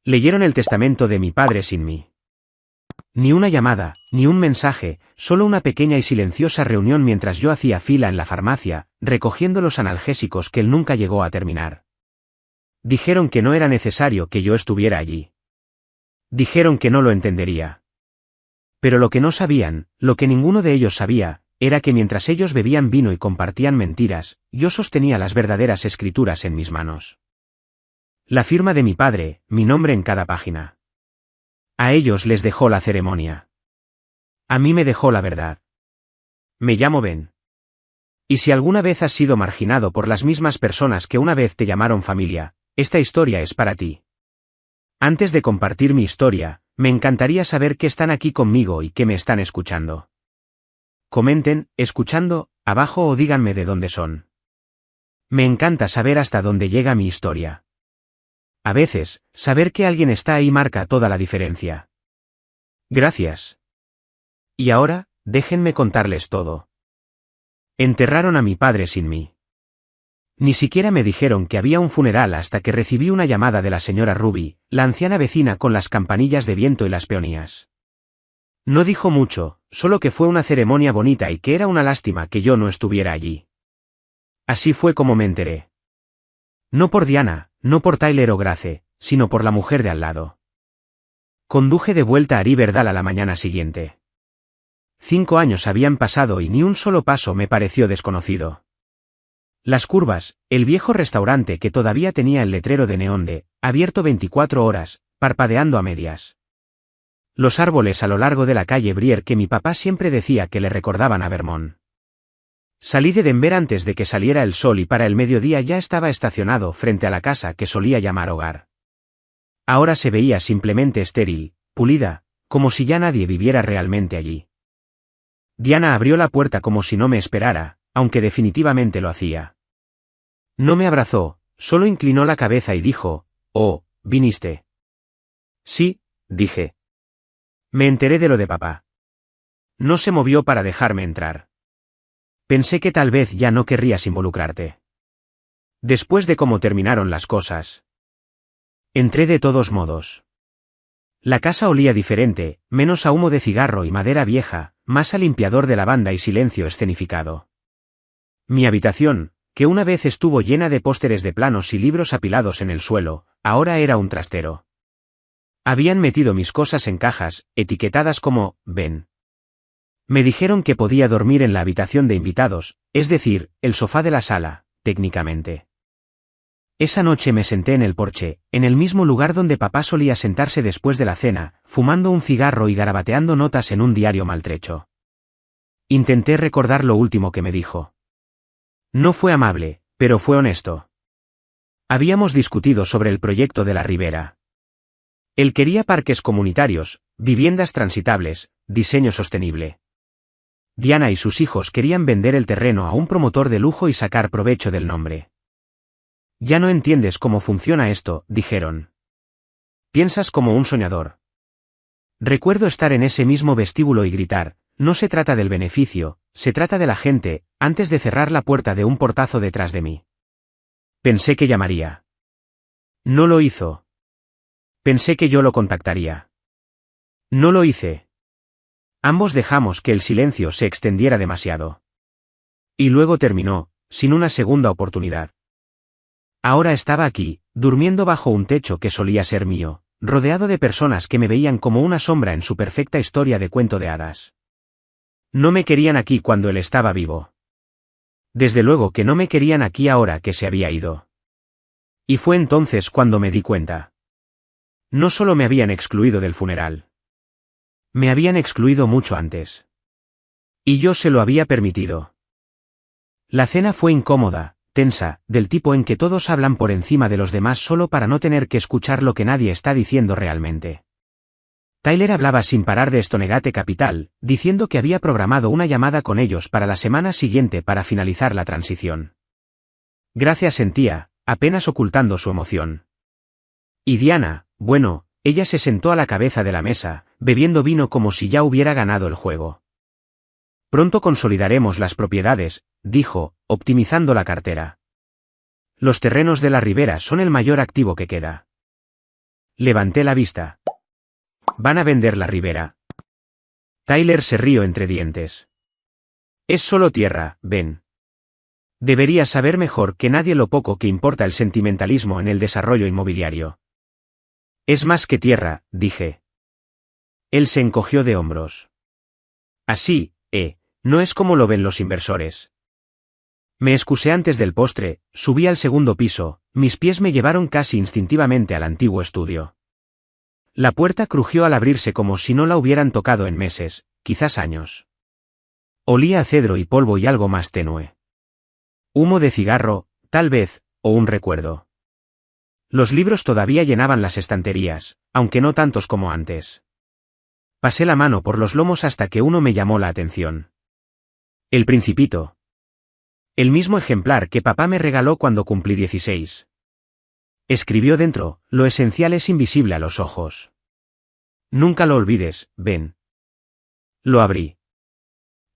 Leyeron el testamento de mi padre sin mí. Ni una llamada, ni un mensaje, solo una pequeña y silenciosa reunión mientras yo hacía fila en la farmacia, recogiendo los analgésicos que él nunca llegó a terminar. Dijeron que no era necesario que yo estuviera allí. Dijeron que no lo entendería. Pero lo que no sabían, lo que ninguno de ellos sabía, era que mientras ellos bebían vino y compartían mentiras, yo sostenía las verdaderas escrituras en mis manos. La firma de mi padre, mi nombre en cada página. A ellos les dejó la ceremonia. A mí me dejó la verdad. Me llamo Ben. Y si alguna vez has sido marginado por las mismas personas que una vez te llamaron familia, esta historia es para ti. Antes de compartir mi historia, me encantaría saber que están aquí conmigo y que me están escuchando. Comenten, escuchando, abajo o díganme de dónde son. Me encanta saber hasta dónde llega mi historia. A veces, saber que alguien está ahí marca toda la diferencia. Gracias. Y ahora, déjenme contarles todo. Enterraron a mi padre sin mí. Ni siquiera me dijeron que había un funeral hasta que recibí una llamada de la señora Ruby, la anciana vecina con las campanillas de viento y las peonías. No dijo mucho, solo que fue una ceremonia bonita y que era una lástima que yo no estuviera allí. Así fue como me enteré. No por Diana, no por Tyler o Grace, sino por la mujer de al lado. Conduje de vuelta a Riverdale a la mañana siguiente. 5 años habían pasado y ni un solo paso me pareció desconocido. Las curvas, el viejo restaurante que todavía tenía el letrero de neón de, abierto 24 horas, parpadeando a medias. Los árboles a lo largo de la calle Brier que mi papá siempre decía que le recordaban a Vermont. Salí de Denver antes de que saliera el sol y para el mediodía ya estaba estacionado frente a la casa que solía llamar hogar. Ahora se veía simplemente estéril, pulida, como si ya nadie viviera realmente allí. Diana abrió la puerta como si no me esperara, aunque definitivamente lo hacía. No me abrazó, solo inclinó la cabeza y dijo, «Oh, ¿viniste?» «Sí», dije. Me enteré de lo de papá. No se movió para dejarme entrar. Pensé que tal vez ya no querrías involucrarte. Después de cómo terminaron las cosas. Entré de todos modos. La casa olía diferente, menos a humo de cigarro y madera vieja, más a limpiador de lavanda y silencio escenificado. Mi habitación, que una vez estuvo llena de pósteres de planos y libros apilados en el suelo, ahora era un trastero. Habían metido mis cosas en cajas, etiquetadas como «Ben». Me dijeron que podía dormir en la habitación de invitados, es decir, el sofá de la sala, técnicamente. Esa noche me senté en el porche, en el mismo lugar donde papá solía sentarse después de la cena, fumando un cigarro y garabateando notas en un diario maltrecho. Intenté recordar lo último que me dijo. No fue amable, pero fue honesto. Habíamos discutido sobre el proyecto de la Ribera. Él quería parques comunitarios, viviendas transitables, diseño sostenible. Diana y sus hijos querían vender el terreno a un promotor de lujo y sacar provecho del nombre. Ya no entiendes cómo funciona esto, dijeron. Piensas como un soñador. Recuerdo estar en ese mismo vestíbulo y gritar, no se trata del beneficio, se trata de la gente, antes de cerrar la puerta de un portazo detrás de mí. Pensé que llamaría. No lo hizo. Pensé que yo lo contactaría. No lo hice. Ambos dejamos que el silencio se extendiera demasiado. Y luego terminó, sin una segunda oportunidad. Ahora estaba aquí, durmiendo bajo un techo que solía ser mío, rodeado de personas que me veían como una sombra en su perfecta historia de cuento de hadas. No me querían aquí cuando él estaba vivo. Desde luego que no me querían aquí ahora que se había ido. Y fue entonces cuando me di cuenta. No solo me habían excluido del funeral. Me habían excluido mucho antes. Y yo se lo había permitido. La cena fue incómoda, tensa, del tipo en que todos hablan por encima de los demás solo para no tener que escuchar lo que nadie está diciendo realmente. Tyler hablaba sin parar de Stonegate Capital, diciendo que había programado una llamada con ellos para la semana siguiente para finalizar la transición. Gracias sentía, apenas ocultando su emoción. Y Diana, bueno, ella se sentó a la cabeza de la mesa, bebiendo vino como si ya hubiera ganado el juego. Pronto consolidaremos las propiedades, dijo, optimizando la cartera. Los terrenos de la Ribera son el mayor activo que queda. Levanté la vista. ¿Van a vender la ribera? Tyler se rió entre dientes. Es solo tierra, Ben. Deberías saber mejor que nadie lo poco que importa el sentimentalismo en el desarrollo inmobiliario. Es más que tierra, dije. Él se encogió de hombros. Así, no es como lo ven los inversores. Me excusé antes del postre, subí al segundo piso, mis pies me llevaron casi instintivamente al antiguo estudio. La puerta crujió al abrirse como si no la hubieran tocado en meses, quizás años. Olía a cedro y polvo y algo más tenue. Humo de cigarro, tal vez, o un recuerdo. Los libros todavía llenaban las estanterías, aunque no tantos como antes. Pasé la mano por los lomos hasta que uno me llamó la atención. El Principito. El mismo ejemplar que papá me regaló cuando cumplí 16. Escribió dentro, lo esencial es invisible a los ojos. Nunca lo olvides, Ben. Lo abrí.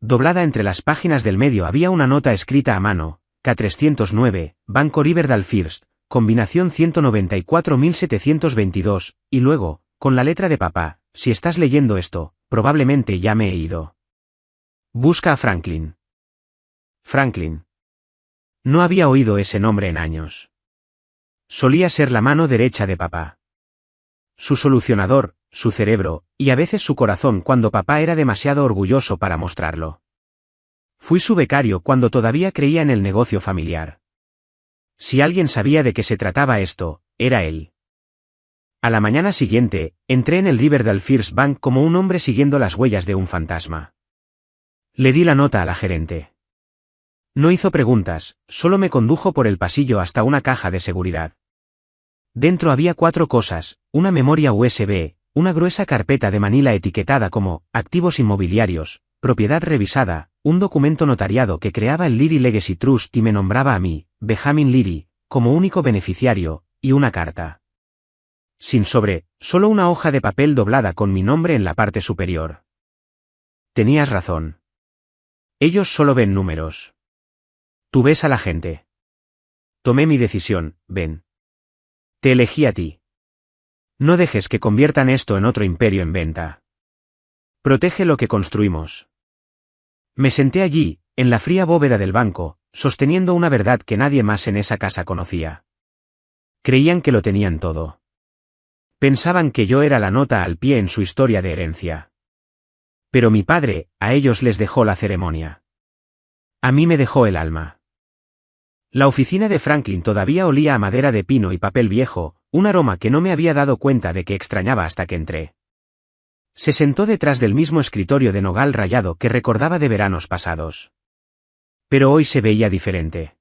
Doblada entre las páginas del medio había una nota escrita a mano, K309, Banco Riverdale First, combinación 194.722, y luego, con la letra de papá, si estás leyendo esto, probablemente ya me he ido. Busca a Franklin. Franklin. No había oído ese nombre en años. Solía ser la mano derecha de papá. Su solucionador, su cerebro, y a veces su corazón cuando papá era demasiado orgulloso para mostrarlo. Fui su becario cuando todavía creía en el negocio familiar. Si alguien sabía de qué se trataba esto, era él. A la mañana siguiente, entré en el Riverdale First Bank como un hombre siguiendo las huellas de un fantasma. Le di la nota a la gerente. No hizo preguntas, solo me condujo por el pasillo hasta una caja de seguridad. Dentro había 4 cosas, una memoria USB, una gruesa carpeta de manila etiquetada como activos inmobiliarios, propiedad revisada, un documento notariado que creaba el Leary Legacy Trust y me nombraba a mí, Benjamin Leary, como único beneficiario, y una carta. Sin sobre, solo una hoja de papel doblada con mi nombre en la parte superior. Tenías razón. Ellos solo ven números. Tú ves a la gente. Tomé mi decisión, Ben. Te elegí a ti. No dejes que conviertan esto en otro imperio en venta. Protege lo que construimos. Me senté allí, en la fría bóveda del banco, sosteniendo una verdad que nadie más en esa casa conocía. Creían que lo tenían todo. Pensaban que yo era la nota al pie en su historia de herencia. Pero mi padre, a ellos les dejó la ceremonia. A mí me dejó el alma. La oficina de Franklin todavía olía a madera de pino y papel viejo, un aroma que no me había dado cuenta de que extrañaba hasta que entré. Se sentó detrás del mismo escritorio de nogal rayado que recordaba de veranos pasados. Pero hoy se veía diferente.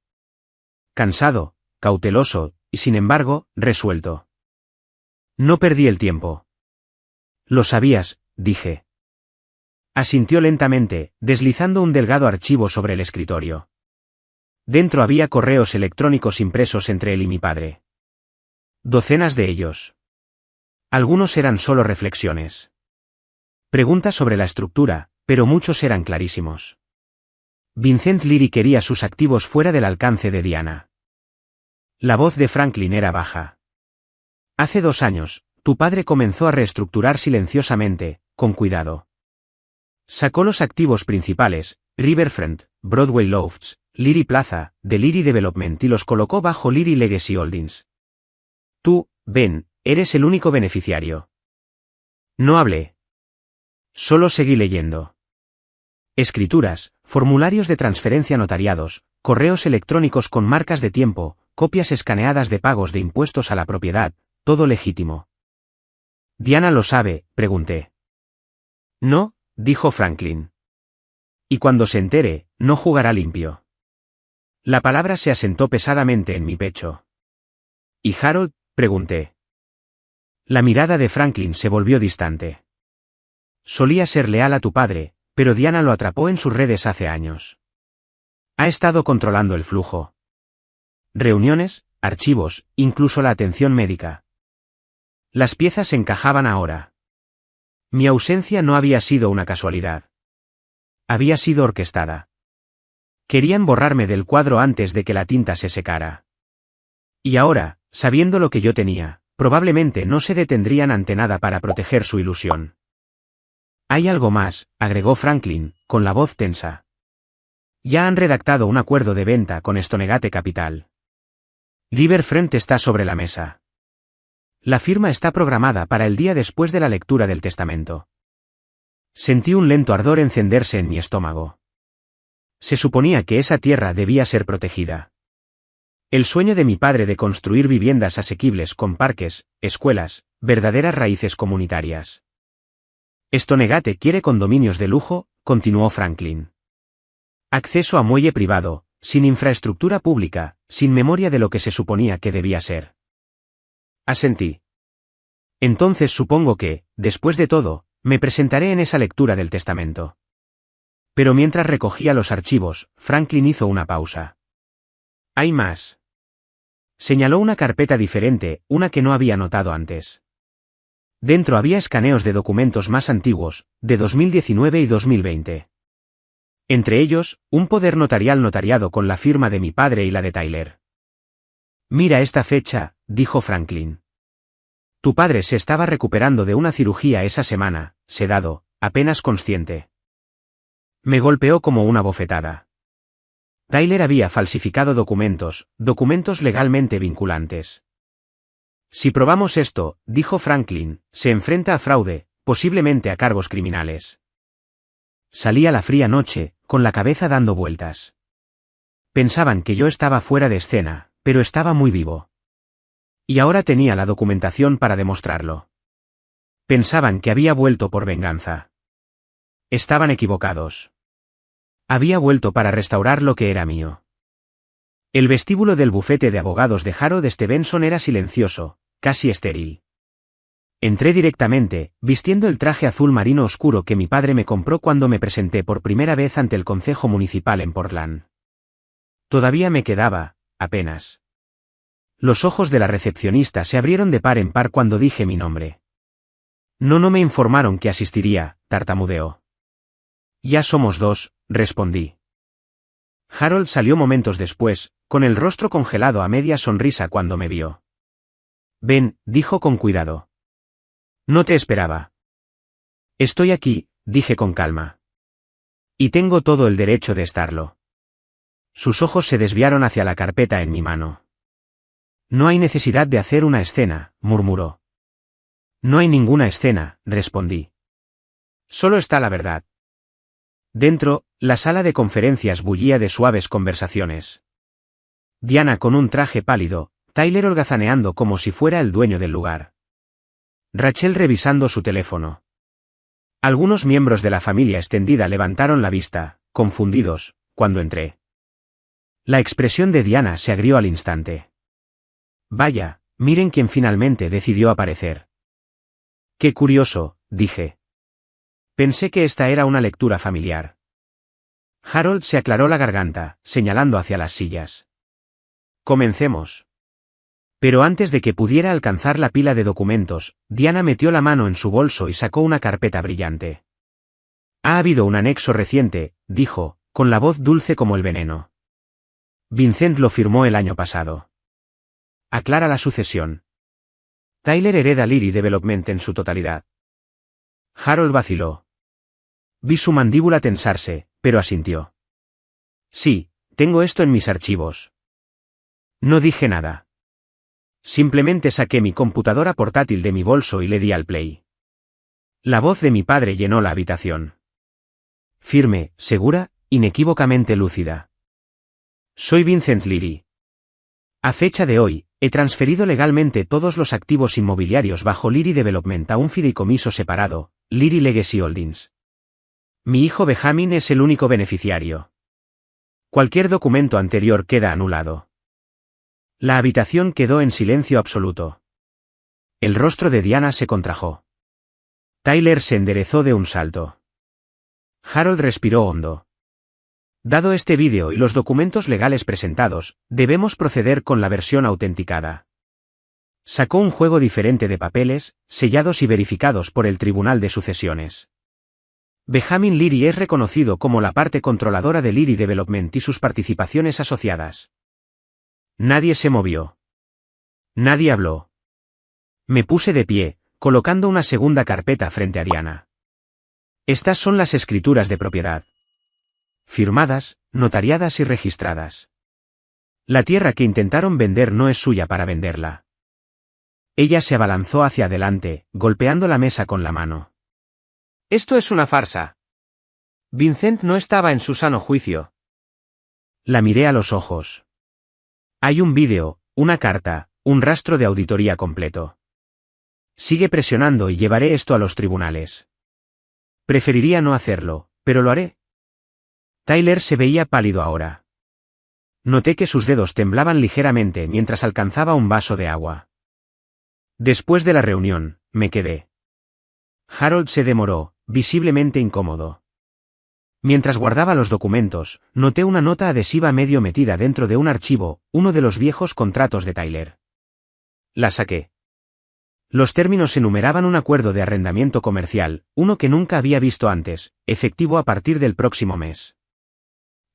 Cansado, cauteloso, y sin embargo, resuelto. No perdí el tiempo. Lo sabías, dije. Asintió lentamente, deslizando un delgado archivo sobre el escritorio. Dentro había correos electrónicos impresos entre él y mi padre. Docenas de ellos. Algunos eran solo reflexiones. Preguntas sobre la estructura, pero muchos eran clarísimos. Vincent Leary quería sus activos fuera del alcance de Diana. La voz de Franklin era baja. Hace 2 años, tu padre comenzó a reestructurar silenciosamente, con cuidado. Sacó los activos principales, Riverfront, Broadway Lofts, Leary Plaza, de Leary Development y los colocó bajo Leary Legacy Holdings. Tú, Ben, eres el único beneficiario. No hablé. Solo seguí leyendo. Escrituras, formularios de transferencia notariados, correos electrónicos con marcas de tiempo, copias escaneadas de pagos de impuestos a la propiedad, todo legítimo. ¿Diana lo sabe?, pregunté. No, dijo Franklin. Y cuando se entere, no jugará limpio. La palabra se asentó pesadamente en mi pecho. ¿Y Harold?, pregunté. La mirada de Franklin se volvió distante. Solía ser leal a tu padre, pero Diana lo atrapó en sus redes hace años. Ha estado controlando el flujo. Reuniones, archivos, incluso la atención médica. Las piezas encajaban ahora. Mi ausencia no había sido una casualidad. Había sido orquestada. Querían borrarme del cuadro antes de que la tinta se secara. Y ahora, sabiendo lo que yo tenía, probablemente no se detendrían ante nada para proteger su ilusión. Hay algo más, agregó Franklin, con la voz tensa. Ya han redactado un acuerdo de venta con Stonegate Capital. Riverfront está sobre la mesa. La firma está programada para el día después de la lectura del testamento. Sentí un lento ardor encenderse en mi estómago. Se suponía que esa tierra debía ser protegida. El sueño de mi padre de construir viviendas asequibles con parques, escuelas, verdaderas raíces comunitarias. Stonegate quiere condominios de lujo, continuó Franklin. Acceso a muelle privado, sin infraestructura pública, sin memoria de lo que se suponía que debía ser. Asentí. Entonces supongo que, después de todo, me presentaré en esa lectura del testamento. Pero mientras recogía los archivos, Franklin hizo una pausa. Hay más. Señaló una carpeta diferente, una que no había notado antes. Dentro había escaneos de documentos más antiguos, de 2019 y 2020. Entre ellos, un poder notarial notariado con la firma de mi padre y la de Tyler. Mira esta fecha, dijo Franklin. Tu padre se estaba recuperando de una cirugía esa semana, sedado, apenas consciente. Me golpeó como una bofetada. Tyler había falsificado documentos legalmente vinculantes. Si probamos esto, dijo Franklin, se enfrenta a fraude, posiblemente a cargos criminales. Salí a la fría noche, con la cabeza dando vueltas. Pensaban que yo estaba fuera de escena, pero estaba muy vivo. Y ahora tenía la documentación para demostrarlo. Pensaban que había vuelto por venganza. Estaban equivocados. Había vuelto para restaurar lo que era mío. El vestíbulo del bufete de abogados de Harold Stevenson era silencioso, casi estéril. Entré directamente, vistiendo el traje azul marino oscuro que mi padre me compró cuando me presenté por primera vez ante el Concejo Municipal en Portland. Todavía me quedaba, apenas. Los ojos de la recepcionista se abrieron de par en par cuando dije mi nombre. No me informaron que asistiría, tartamudeó. Ya somos dos, respondí. Harold salió momentos después, con el rostro congelado a media sonrisa cuando me vio. Ven, dijo con cuidado. No te esperaba. Estoy aquí, dije con calma. Y tengo todo el derecho de estarlo. Sus ojos se desviaron hacia la carpeta en mi mano. No hay necesidad de hacer una escena, murmuró. No hay ninguna escena, respondí. Solo está la verdad. Dentro, la sala de conferencias bullía de suaves conversaciones. Diana con un traje pálido, Tyler holgazaneando como si fuera el dueño del lugar. Rachel revisando su teléfono. Algunos miembros de la familia extendida levantaron la vista, confundidos, cuando entré. La expresión de Diana se agrió al instante. Vaya, miren quién finalmente decidió aparecer. Qué curioso, dije. Pensé que esta era una lectura familiar. Harold se aclaró la garganta, señalando hacia las sillas. Comencemos. Pero antes de que pudiera alcanzar la pila de documentos, Diana metió la mano en su bolso y sacó una carpeta brillante. Ha habido un anexo reciente, dijo, con la voz dulce como el veneno. Vincent lo firmó el año pasado. Aclara la sucesión. Tyler hereda Leary Development en su totalidad. Harold vaciló. Vi su mandíbula tensarse, pero asintió. Sí, tengo esto en mis archivos. No dije nada. Simplemente saqué mi computadora portátil de mi bolso y le di al play. La voz de mi padre llenó la habitación. Firme, segura, inequívocamente lúcida. Soy Vincent Leary. A fecha de hoy, he transferido legalmente todos los activos inmobiliarios bajo Leary Development a un fideicomiso separado, Leary Legacy Holdings. Mi hijo Benjamin es el único beneficiario. Cualquier documento anterior queda anulado. La habitación quedó en silencio absoluto. El rostro de Diana se contrajo. Tyler se enderezó de un salto. Harold respiró hondo. Dado este vídeo y los documentos legales presentados, debemos proceder con la versión autenticada. Sacó un juego diferente de papeles, sellados y verificados por el Tribunal de Sucesiones. Benjamin Leary es reconocido como la parte controladora de Leary Development y sus participaciones asociadas. Nadie se movió. Nadie habló. Me puse de pie, colocando una segunda carpeta frente a Diana. Estas son las escrituras de propiedad. Firmadas, notariadas y registradas. La tierra que intentaron vender no es suya para venderla. Ella se abalanzó hacia adelante, golpeando la mesa con la mano. Esto es una farsa. Vincent no estaba en su sano juicio. La miré a los ojos. Hay un vídeo, una carta, un rastro de auditoría completo. Sigue presionando y llevaré esto a los tribunales. Preferiría no hacerlo, pero lo haré. Tyler se veía pálido ahora. Noté que sus dedos temblaban ligeramente mientras alcanzaba un vaso de agua. Después de la reunión, me quedé. Harold se demoró, visiblemente incómodo. Mientras guardaba los documentos, noté una nota adhesiva medio metida dentro de un archivo, uno de los viejos contratos de Tyler. La saqué. Los términos enumeraban un acuerdo de arrendamiento comercial, uno que nunca había visto antes, efectivo a partir del próximo mes.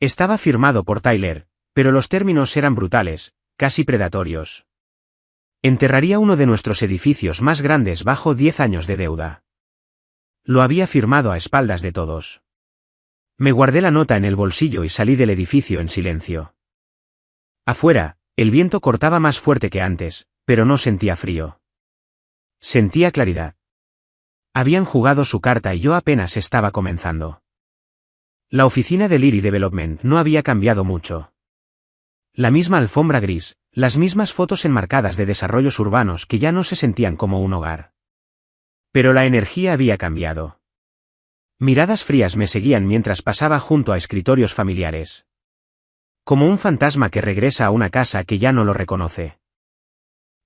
Estaba firmado por Tyler, pero los términos eran brutales, casi predatorios. Enterraría uno de nuestros edificios más grandes bajo 10 años de deuda. Lo había firmado a espaldas de todos. Me guardé la nota en el bolsillo y salí del edificio en silencio. Afuera, el viento cortaba más fuerte que antes, pero no sentía frío. Sentía claridad. Habían jugado su carta y yo apenas estaba comenzando. La oficina de Leary Development no había cambiado mucho. La misma alfombra gris, las mismas fotos enmarcadas de desarrollos urbanos que ya no se sentían como un hogar. Pero la energía había cambiado. Miradas frías me seguían mientras pasaba junto a escritorios familiares. Como un fantasma que regresa a una casa que ya no lo reconoce.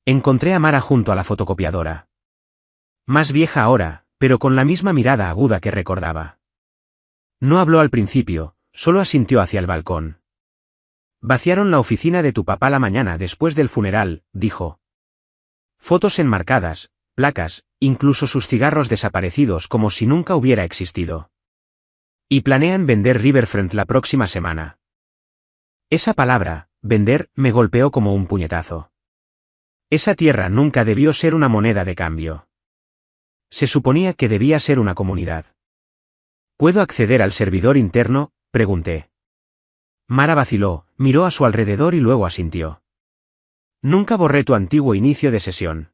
Encontré a Mara junto a la fotocopiadora. Más vieja ahora, pero con la misma mirada aguda que recordaba. No habló al principio, solo asintió hacia el balcón. Vaciaron la oficina de tu papá la mañana después del funeral, dijo. Fotos enmarcadas, placas, incluso sus cigarros desaparecidos como si nunca hubiera existido. Y planean vender Riverfront la próxima semana. Esa palabra, vender, me golpeó como un puñetazo. Esa tierra nunca debió ser una moneda de cambio. Se suponía que debía ser una comunidad. ¿Puedo acceder al servidor interno?, pregunté. Mara vaciló, miró a su alrededor y luego asintió. Nunca borré tu antiguo inicio de sesión.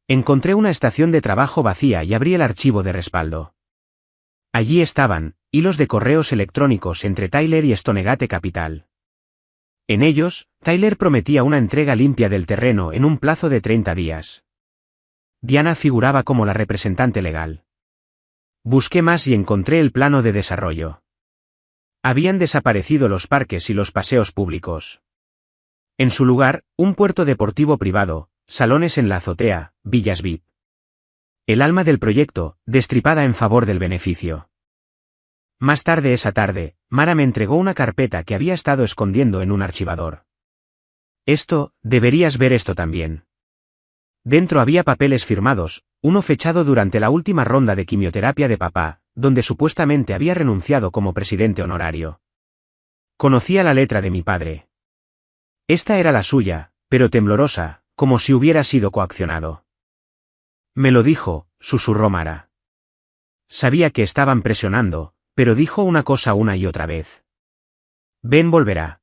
Encontré una estación de trabajo vacía y abrí el archivo de respaldo. Allí estaban, hilos de correos electrónicos entre Tyler y Stonegate Capital. En ellos, Tyler prometía una entrega limpia del terreno en un plazo de 30 días. Diana figuraba como la representante legal. Busqué más y encontré el plano de desarrollo. Habían desaparecido los parques y los paseos públicos. En su lugar, un puerto deportivo privado, salones en la azotea, villas VIP. El alma del proyecto, destripada en favor del beneficio. Más tarde esa tarde, Mara me entregó una carpeta que había estado escondiendo en un archivador. Deberías ver esto también. Dentro había papeles firmados, uno fechado durante la última ronda de quimioterapia de papá, donde supuestamente había renunciado como presidente honorario. Conocía la letra de mi padre. Esta era la suya, pero temblorosa, como si hubiera sido coaccionado. Me lo dijo, susurró Mara. Sabía que estaban presionando, pero dijo una cosa una y otra vez. Ben volverá.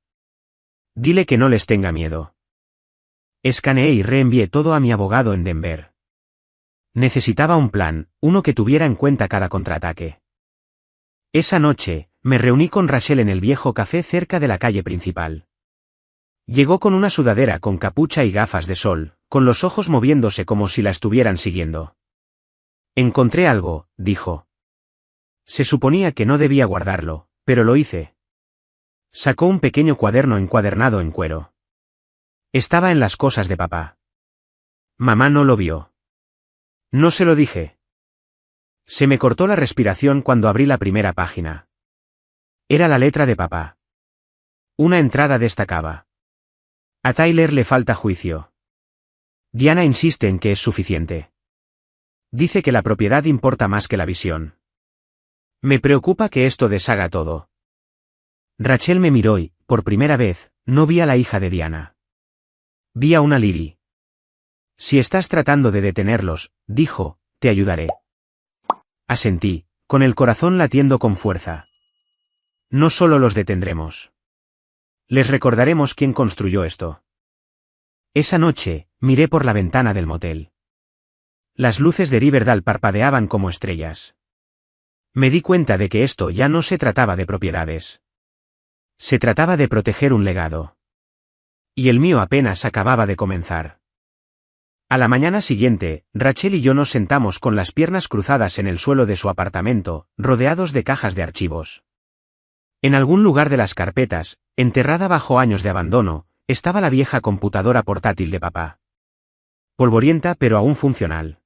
Dile que no les tenga miedo. Escaneé y reenvié todo a mi abogado en Denver. Necesitaba un plan, uno que tuviera en cuenta cada contraataque. Esa noche, me reuní con Rachel en el viejo café cerca de la calle principal. Llegó con una sudadera con capucha y gafas de sol, con los ojos moviéndose como si la estuvieran siguiendo. Encontré algo, dijo. Se suponía que no debía guardarlo, pero lo hice. Sacó un pequeño cuaderno encuadernado en cuero. Estaba en las cosas de papá. Mamá no lo vio. No se lo dije. Se me cortó la respiración cuando abrí la primera página. Era la letra de papá. Una entrada destacaba. A Tyler le falta juicio. Diana insiste en que es suficiente. Dice que la propiedad importa más que la visión. Me preocupa que esto deshaga todo. Rachel me miró y, por primera vez, no vi a la hija de Diana. Vi a una Leary. Si estás tratando de detenerlos, dijo, te ayudaré. Asentí, con el corazón latiendo con fuerza. No solo los detendremos. Les recordaremos quién construyó esto. Esa noche, miré por la ventana del motel. Las luces de Riverdale parpadeaban como estrellas. Me di cuenta de que esto ya no se trataba de propiedades. Se trataba de proteger un legado. Y el mío apenas acababa de comenzar. A la mañana siguiente, Rachel y yo nos sentamos con las piernas cruzadas en el suelo de su apartamento, rodeados de cajas de archivos. En algún lugar de las carpetas, enterrada bajo años de abandono, estaba la vieja computadora portátil de papá. Polvorienta pero aún funcional.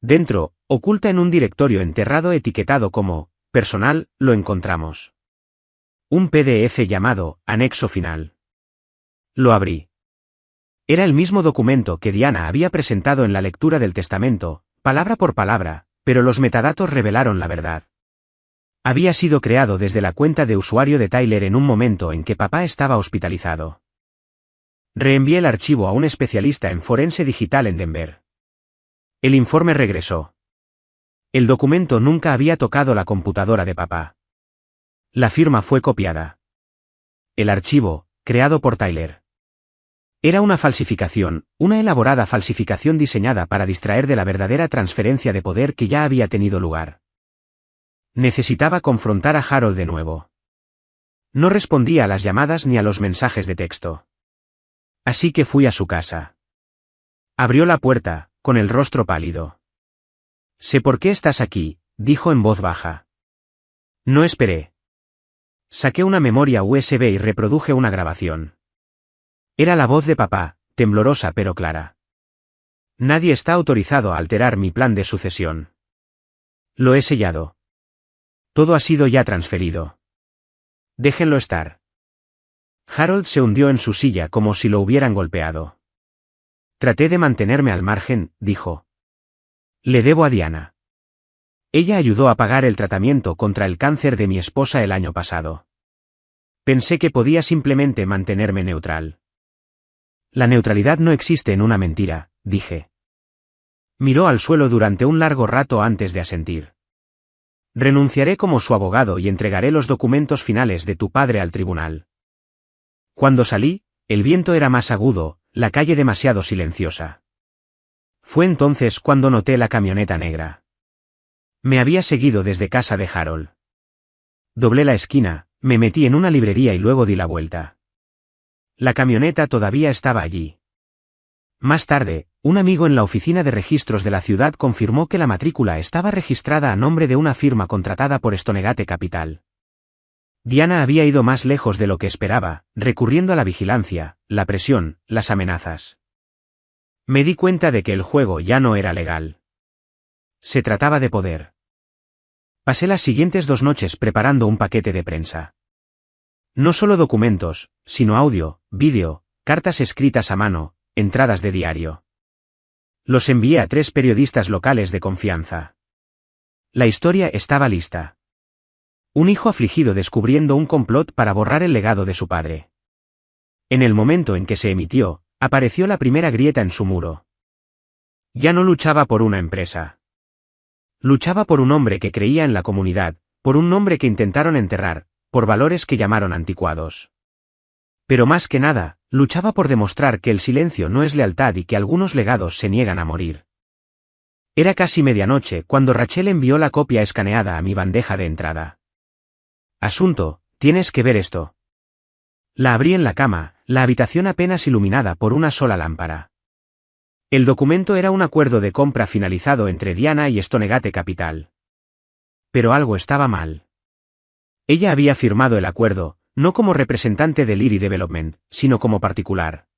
Dentro, oculta en un directorio enterrado etiquetado como personal, lo encontramos. Un PDF llamado Anexo Final. Lo abrí. Era el mismo documento que Diana había presentado en la lectura del testamento, palabra por palabra, pero los metadatos revelaron la verdad. Había sido creado desde la cuenta de usuario de Tyler en un momento en que papá estaba hospitalizado. Reenvié el archivo a un especialista en forense digital en Denver. El informe regresó. El documento nunca había tocado la computadora de papá. La firma fue copiada. El archivo, creado por Tyler. Era una falsificación, una elaborada falsificación diseñada para distraer de la verdadera transferencia de poder que ya había tenido lugar. Necesitaba confrontar a Harold de nuevo. No respondía a las llamadas ni a los mensajes de texto. Así que fui a su casa. Abrió la puerta, con el rostro pálido. Sé por qué estás aquí, dijo en voz baja. No esperé. Saqué una memoria USB y reproduje una grabación. Era la voz de papá, temblorosa pero clara. Nadie está autorizado a alterar mi plan de sucesión. Lo he sellado. Todo ha sido ya transferido. Déjenlo estar. Harold se hundió en su silla como si lo hubieran golpeado. Traté de mantenerme al margen, dijo. Le debo a Diana. Ella ayudó a pagar el tratamiento contra el cáncer de mi esposa el año pasado. Pensé que podía simplemente mantenerme neutral. La neutralidad no existe en una mentira, dije. Miró al suelo durante un largo rato antes de asentir. Renunciaré como su abogado y entregaré los documentos finales de tu padre al tribunal. Cuando salí, el viento era más agudo, la calle demasiado silenciosa. Fue entonces cuando noté la camioneta negra. Me había seguido desde casa de Harold. Doblé la esquina, me metí en una librería y luego di la vuelta. La camioneta todavía estaba allí. Más tarde, un amigo en la oficina de registros de la ciudad confirmó que la matrícula estaba registrada a nombre de una firma contratada por Stonegate Capital. Diana había ido más lejos de lo que esperaba, recurriendo a la vigilancia, la presión, las amenazas. Me di cuenta de que el juego ya no era legal. Se trataba de poder. Pasé las siguientes 2 noches preparando un paquete de prensa. No solo documentos, sino audio, vídeo, cartas escritas a mano, entradas de diario. Los envié a 3 periodistas locales de confianza. La historia estaba lista. Un hijo afligido descubriendo un complot para borrar el legado de su padre. En el momento en que se emitió, apareció la primera grieta en su muro. Ya no luchaba por una empresa. Luchaba por un hombre que creía en la comunidad, por un nombre que intentaron enterrar, por valores que llamaron anticuados. Pero más que nada, luchaba por demostrar que el silencio no es lealtad y que algunos legados se niegan a morir. Era casi medianoche cuando Rachel envió la copia escaneada a mi bandeja de entrada. Asunto, tienes que ver esto. La abrí en la cama, la habitación apenas iluminada por una sola lámpara. El documento era un acuerdo de compra finalizado entre Diana y Stonegate Capital. Pero algo estaba mal. Ella había firmado el acuerdo, no como representante de Leary Development, sino como particular.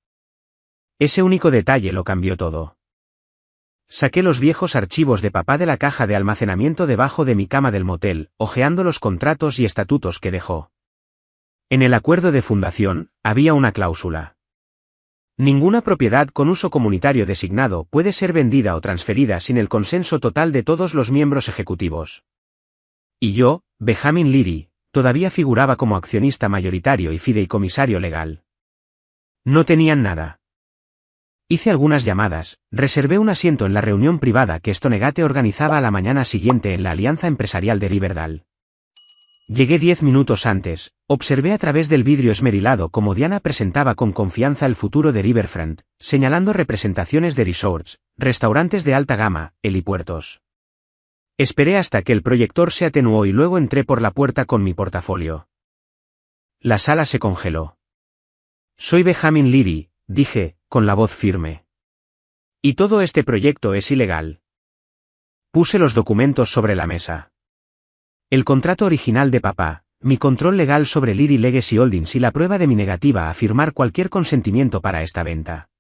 Ese único detalle lo cambió todo. Saqué los viejos archivos de papá de la caja de almacenamiento debajo de mi cama del motel, hojeando los contratos y estatutos que dejó. En el acuerdo de fundación, había una cláusula. Ninguna propiedad con uso comunitario designado puede ser vendida o transferida sin el consenso total de todos los miembros ejecutivos. Y yo, Benjamin Leary, todavía figuraba como accionista mayoritario y fideicomisario legal. No tenían nada. Hice algunas llamadas, reservé un asiento en la reunión privada que Stonegate organizaba a la mañana siguiente en la Alianza Empresarial de Riverdale. Llegué 10 minutos antes, observé a través del vidrio esmerilado cómo Diana presentaba con confianza el futuro de Riverfront, señalando representaciones de resorts, restaurantes de alta gama, helipuertos. Esperé hasta que el proyector se atenuó y luego entré por la puerta con mi portafolio. La sala se congeló. Soy Benjamin Leary, dije, con la voz firme. Y todo este proyecto es ilegal. Puse los documentos sobre la mesa. El contrato original de papá, mi control legal sobre Leary Legacy Holdings y la prueba de mi negativa a firmar cualquier consentimiento para esta venta.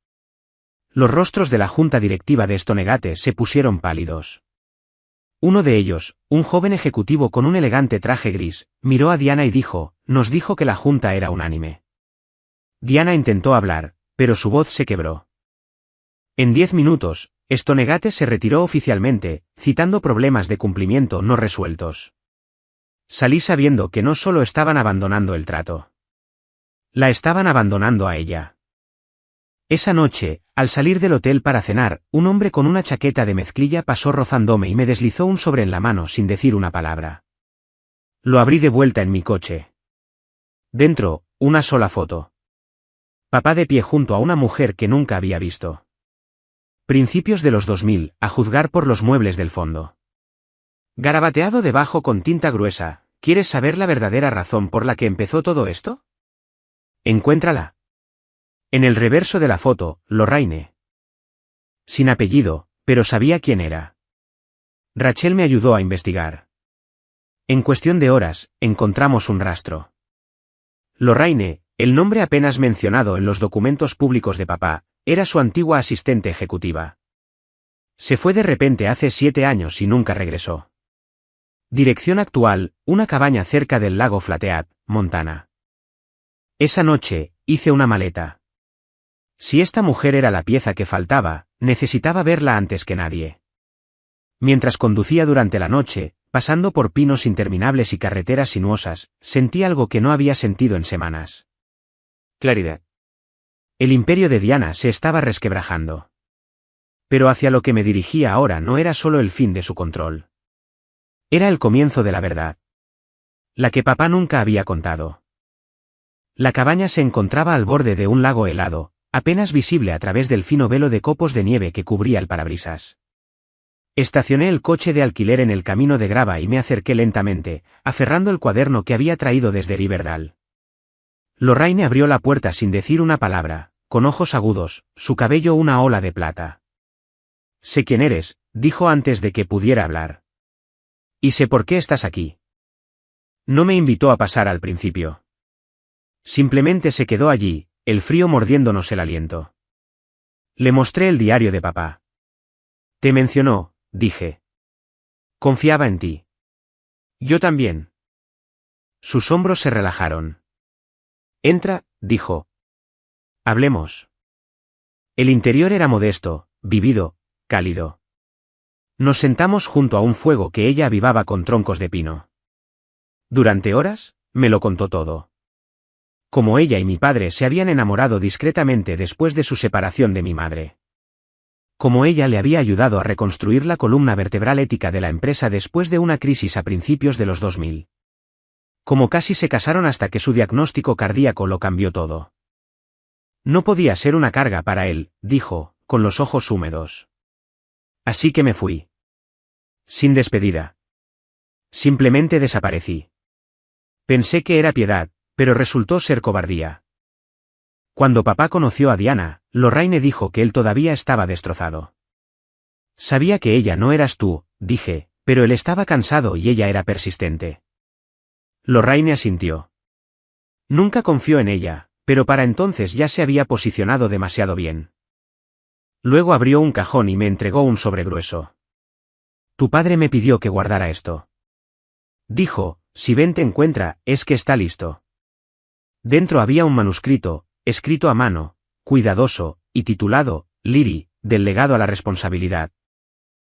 Los rostros de la junta directiva de Stonegate se pusieron pálidos. Uno de ellos, un joven ejecutivo con un elegante traje gris, miró a Diana y dijo, nos dijo que la junta era unánime. Diana intentó hablar, pero su voz se quebró. En 10 minutos, Stonegate se retiró oficialmente, citando problemas de cumplimiento no resueltos. Salí sabiendo que no solo estaban abandonando el trato. La estaban abandonando a ella. Esa noche, al salir del hotel para cenar, un hombre con una chaqueta de mezclilla pasó rozándome y me deslizó un sobre en la mano sin decir una palabra. Lo abrí de vuelta en mi coche. Dentro, una sola foto. Papá de pie junto a una mujer que nunca había visto. Principios de los 2000, a juzgar por los muebles del fondo. Garabateado debajo con tinta gruesa, ¿quieres saber la verdadera razón por la que empezó todo esto? Encuéntrala. En el reverso de la foto, Lorraine. Sin apellido, pero sabía quién era. Rachel me ayudó a investigar. En cuestión de horas, encontramos un rastro. Lorraine, el nombre apenas mencionado en los documentos públicos de papá, era su antigua asistente ejecutiva. Se fue de repente hace 7 años y nunca regresó. Dirección actual, una cabaña cerca del lago Flathead, Montana. Esa noche, hice una maleta. Si esta mujer era la pieza que faltaba, necesitaba verla antes que nadie. Mientras conducía durante la noche, pasando por pinos interminables y carreteras sinuosas, sentí algo que no había sentido en semanas. Claridad. El imperio de Diana se estaba resquebrajando. Pero hacia lo que me dirigía ahora no era solo el fin de su control. Era el comienzo de la verdad. La que papá nunca había contado. La cabaña se encontraba al borde de un lago helado, apenas visible a través del fino velo de copos de nieve que cubría el parabrisas. Estacioné el coche de alquiler en el camino de grava y me acerqué lentamente, aferrando el cuaderno que había traído desde Riverdale. Lorraine abrió la puerta sin decir una palabra, con ojos agudos, su cabello una ola de plata. Sé quién eres, dijo antes de que pudiera hablar. Y sé por qué estás aquí. No me invitó a pasar al principio. Simplemente se quedó allí, el frío mordiéndonos el aliento. Le mostré el diario de papá. Te mencionó, dije. Confiaba en ti. Yo también. Sus hombros se relajaron. Entra, dijo. Hablemos. El interior era modesto, vivido, cálido. Nos sentamos junto a un fuego que ella avivaba con troncos de pino. Durante horas, me lo contó todo. Cómo ella y mi padre se habían enamorado discretamente después de su separación de mi madre. Cómo ella le había ayudado a reconstruir la columna vertebral ética de la empresa después de una crisis a principios de los 2000. Cómo casi se casaron hasta que su diagnóstico cardíaco lo cambió todo. No podía ser una carga para él, dijo, con los ojos húmedos. Así que me fui. Sin despedida. Simplemente desaparecí. Pensé que era piedad, pero resultó ser cobardía. Cuando papá conoció a Diana, Lorraine dijo que él todavía estaba destrozado. Sabía que ella no eras tú, dije, pero él estaba cansado y ella era persistente. Lorraine asintió. Nunca confió en ella, pero para entonces ya se había posicionado demasiado bien. Luego abrió un cajón y me entregó un sobre grueso. Tu padre me pidió que guardara esto. Dijo, si Ben te encuentra, es que está listo. Dentro había un manuscrito, escrito a mano, cuidadoso, y titulado, Leary, del legado a la responsabilidad.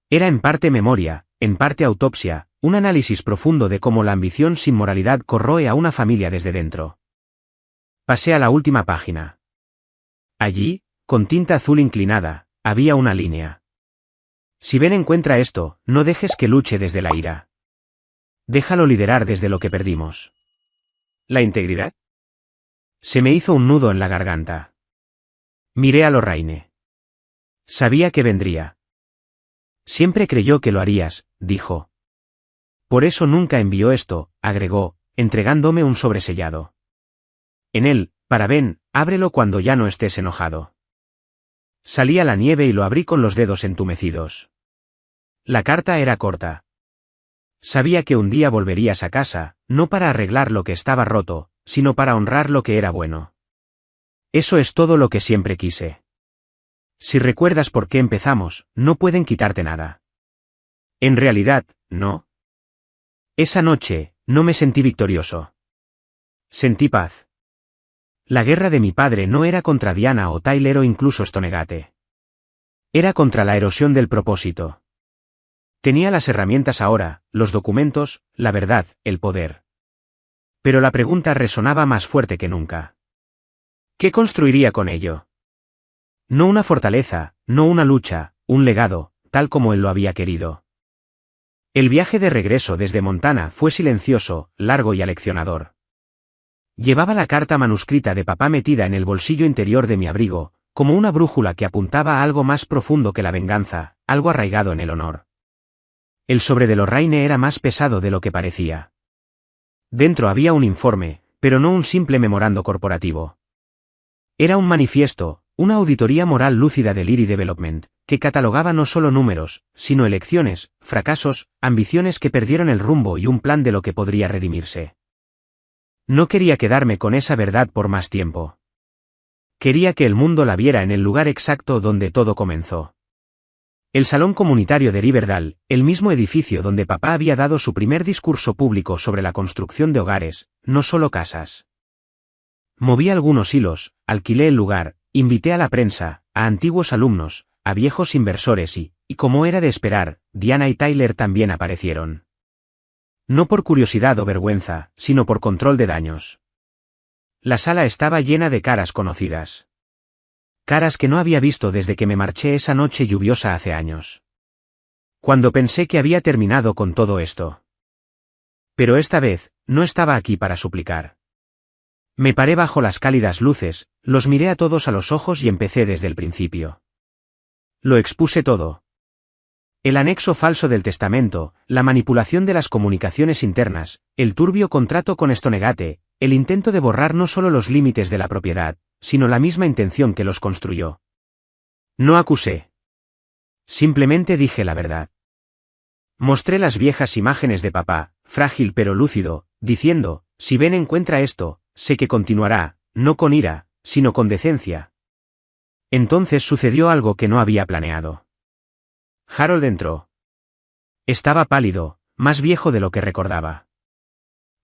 Era en parte memoria, en parte autopsia, un análisis profundo de cómo la ambición sin moralidad corroe a una familia desde dentro. Pasé a la última página. Allí, con tinta azul inclinada, había una línea. Si Ben encuentra esto, no dejes que luche desde la ira. Déjalo liderar desde lo que perdimos. ¿La integridad? Se me hizo un nudo en la garganta. Miré a Lorraine. Sabía que vendría. Siempre creyó que lo harías, dijo. Por eso nunca envió esto, agregó, entregándome un sobresellado. En él, para Ben, ábrelo cuando ya no estés enojado. Salí a la nieve y lo abrí con los dedos entumecidos. La carta era corta. Sabía que un día volverías a casa, no para arreglar lo que estaba roto, sino para honrar lo que era bueno. Eso es todo lo que siempre quise. Si recuerdas por qué empezamos, no pueden quitarte nada. En realidad, no. Esa noche, no me sentí victorioso. Sentí paz. La guerra de mi padre no era contra Diana o Tyler o incluso Stonegate. Era contra la erosión del propósito. Tenía las herramientas ahora, los documentos, la verdad, el poder. Pero la pregunta resonaba más fuerte que nunca. ¿Qué construiría con ello? No una fortaleza, no una lucha, un legado, tal como él lo había querido. El viaje de regreso desde Montana fue silencioso, largo y aleccionador. Llevaba la carta manuscrita de papá metida en el bolsillo interior de mi abrigo, como una brújula que apuntaba a algo más profundo que la venganza, algo arraigado en el honor. El sobre de Lorraine era más pesado de lo que parecía. Dentro había un informe, pero no un simple memorando corporativo. Era un manifiesto, una auditoría moral lúcida del Leary Development, que catalogaba no solo números, sino elecciones, fracasos, ambiciones que perdieron el rumbo y un plan de lo que podría redimirse. No quería quedarme con esa verdad por más tiempo. Quería que el mundo la viera en el lugar exacto donde todo comenzó. El salón comunitario de Riverdale, el mismo edificio donde papá había dado su primer discurso público sobre la construcción de hogares, no solo casas. Moví algunos hilos, alquilé el lugar, invité a la prensa, a antiguos alumnos, a viejos inversores y, como era de esperar, Diana y Tyler también aparecieron. No por curiosidad o vergüenza, sino por control de daños. La sala estaba llena de caras conocidas. Caras que no había visto desde que me marché esa noche lluviosa hace años. Cuando pensé que había terminado con todo esto. Pero esta vez, no estaba aquí para suplicar. Me paré bajo las cálidas luces, los miré a todos a los ojos y empecé desde el principio. Lo expuse todo. El anexo falso del testamento, la manipulación de las comunicaciones internas, el turbio contrato con Stonegate, el intento de borrar no solo los límites de la propiedad, sino la misma intención que los construyó. No acusé. Simplemente dije la verdad. Mostré las viejas imágenes de papá, frágil pero lúcido, diciendo, si Ben encuentra esto, sé que continuará, no con ira, sino con decencia. Entonces sucedió algo que no había planeado. Harold entró. Estaba pálido, más viejo de lo que recordaba.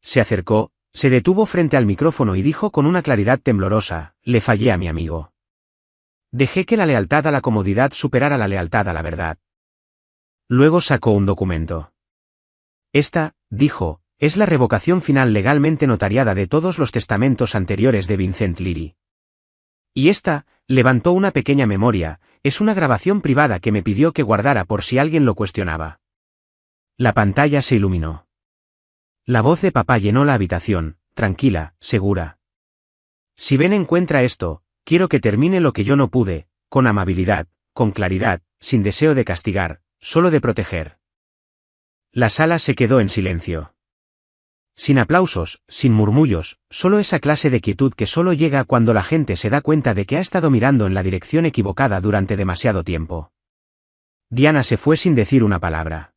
Se acercó, se detuvo frente al micrófono y dijo con una claridad temblorosa, le fallé a mi amigo. Dejé que la lealtad a la comodidad superara la lealtad a la verdad. Luego sacó un documento. Esta, dijo, es la revocación final legalmente notariada de todos los testamentos anteriores de Vincent Leary. Y esta, levantó una pequeña memoria, es una grabación privada que me pidió que guardara por si alguien lo cuestionaba. La pantalla se iluminó. La voz de papá llenó la habitación, tranquila, segura. Si Ben encuentra esto, quiero que termine lo que yo no pude, con amabilidad, con claridad, sin deseo de castigar, solo de proteger. La sala se quedó en silencio. Sin aplausos, sin murmullos, solo esa clase de quietud que solo llega cuando la gente se da cuenta de que ha estado mirando en la dirección equivocada durante demasiado tiempo. Diana se fue sin decir una palabra.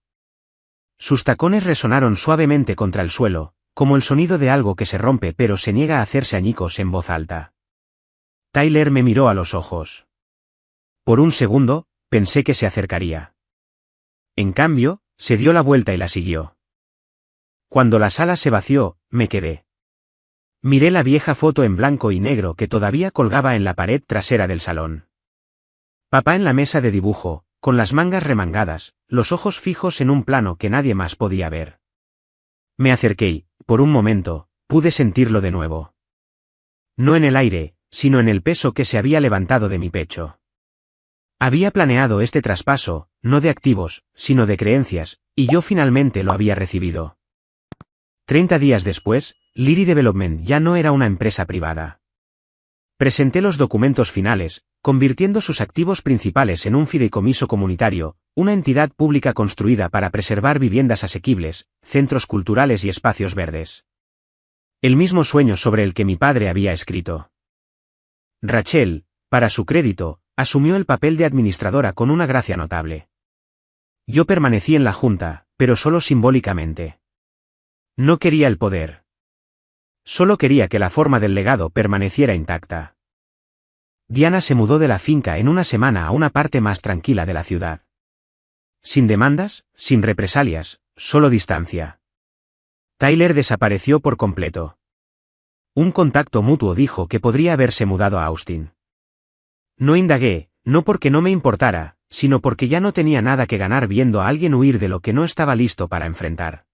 Sus tacones resonaron suavemente contra el suelo, como el sonido de algo que se rompe pero se niega a hacerse añicos en voz alta. Tyler me miró a los ojos. Por un segundo, pensé que se acercaría. En cambio, se dio la vuelta y la siguió. Cuando la sala se vació, me quedé. Miré la vieja foto en blanco y negro que todavía colgaba en la pared trasera del salón. Papá en la mesa de dibujo, con las mangas remangadas, los ojos fijos en un plano que nadie más podía ver. Me acerqué y, por un momento, pude sentirlo de nuevo. No en el aire, sino en el peso que se había levantado de mi pecho. Había planeado este traspaso, no de activos, sino de creencias, y yo finalmente lo había recibido. 30 días después, Lyri Development ya no era una empresa privada. Presenté los documentos finales, convirtiendo sus activos principales en un fideicomiso comunitario, una entidad pública construida para preservar viviendas asequibles, centros culturales y espacios verdes. El mismo sueño sobre el que mi padre había escrito. Rachel, para su crédito, asumió el papel de administradora con una gracia notable. Yo permanecí en la junta, pero solo simbólicamente. No quería el poder. Solo quería que la forma del legado permaneciera intacta. Diana se mudó de la finca en una semana a una parte más tranquila de la ciudad. Sin demandas, sin represalias, solo distancia. Tyler desapareció por completo. Un contacto mutuo dijo que podría haberse mudado a Austin. No indagué, no porque no me importara, sino porque ya no tenía nada que ganar viendo a alguien huir de lo que no estaba listo para enfrentar.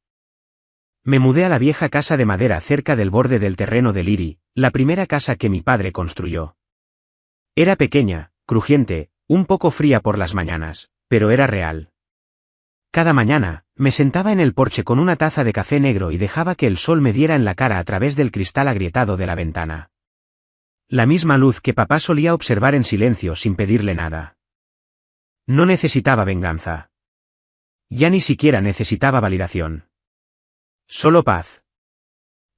Me mudé a la vieja casa de madera cerca del borde del terreno de Lyri, la primera casa que mi padre construyó. Era pequeña, crujiente, un poco fría por las mañanas, pero era real. Cada mañana, me sentaba en el porche con una taza de café negro y dejaba que el sol me diera en la cara a través del cristal agrietado de la ventana. La misma luz que papá solía observar en silencio sin pedirle nada. No necesitaba venganza. Ya ni siquiera necesitaba validación. Solo paz.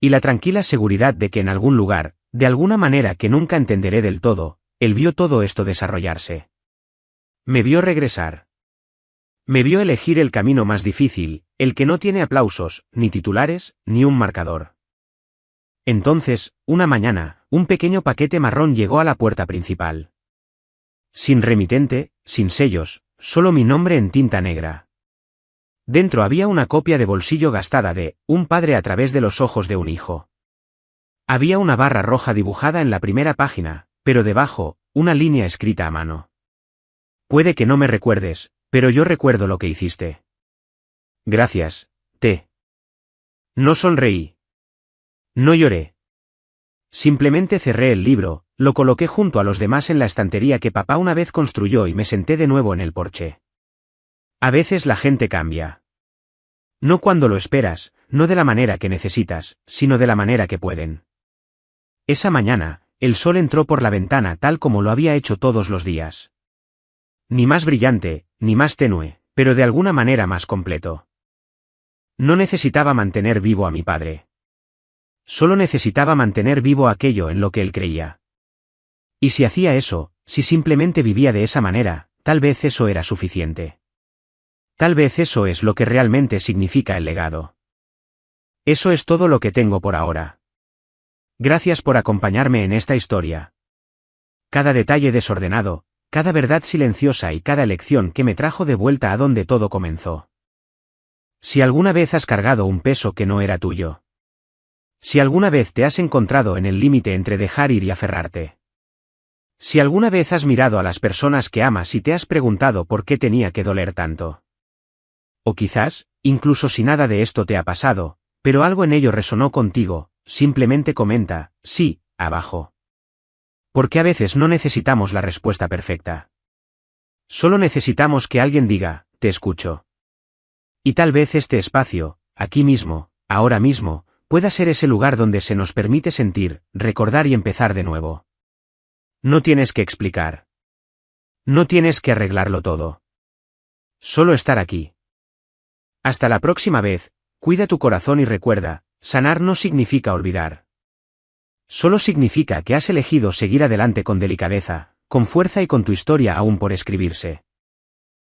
Y la tranquila seguridad de que en algún lugar, de alguna manera que nunca entenderé del todo, él vio todo esto desarrollarse. Me vio regresar. Me vio elegir el camino más difícil, el que no tiene aplausos, ni titulares, ni un marcador. Entonces, una mañana, un pequeño paquete marrón llegó a la puerta principal. Sin remitente, sin sellos, solo mi nombre en tinta negra. Dentro había una copia de bolsillo gastada de Un padre a través de los ojos de un hijo. Había una barra roja dibujada en la primera página, pero debajo, una línea escrita a mano. Puede que no me recuerdes, pero yo recuerdo lo que hiciste. Gracias, T. No sonreí. No lloré. Simplemente cerré el libro, lo coloqué junto a los demás en la estantería que papá una vez construyó y me senté de nuevo en el porche. A veces la gente cambia. No cuando lo esperas, no de la manera que necesitas, sino de la manera que pueden. Esa mañana, el sol entró por la ventana tal como lo había hecho todos los días. Ni más brillante, ni más tenue, pero de alguna manera más completo. No necesitaba mantener vivo a mi padre. Solo necesitaba mantener vivo aquello en lo que él creía. Y si hacía eso, si simplemente vivía de esa manera, tal vez eso era suficiente. Tal vez eso es lo que realmente significa el legado. Eso es todo lo que tengo por ahora. Gracias por acompañarme en esta historia. Cada detalle desordenado, cada verdad silenciosa y cada elección que me trajo de vuelta a donde todo comenzó. Si alguna vez has cargado un peso que no era tuyo. Si alguna vez te has encontrado en el límite entre dejar ir y aferrarte. Si alguna vez has mirado a las personas que amas y te has preguntado por qué tenía que doler tanto. O quizás, incluso si nada de esto te ha pasado, pero algo en ello resonó contigo, simplemente comenta, sí, abajo. Porque a veces no necesitamos la respuesta perfecta. Solo necesitamos que alguien diga, te escucho. Y tal vez este espacio, aquí mismo, ahora mismo, pueda ser ese lugar donde se nos permite sentir, recordar y empezar de nuevo. No tienes que explicar. No tienes que arreglarlo todo. Solo estar aquí. Hasta la próxima vez, cuida tu corazón y recuerda, sanar no significa olvidar. Solo significa que has elegido seguir adelante con delicadeza, con fuerza y con tu historia aún por escribirse.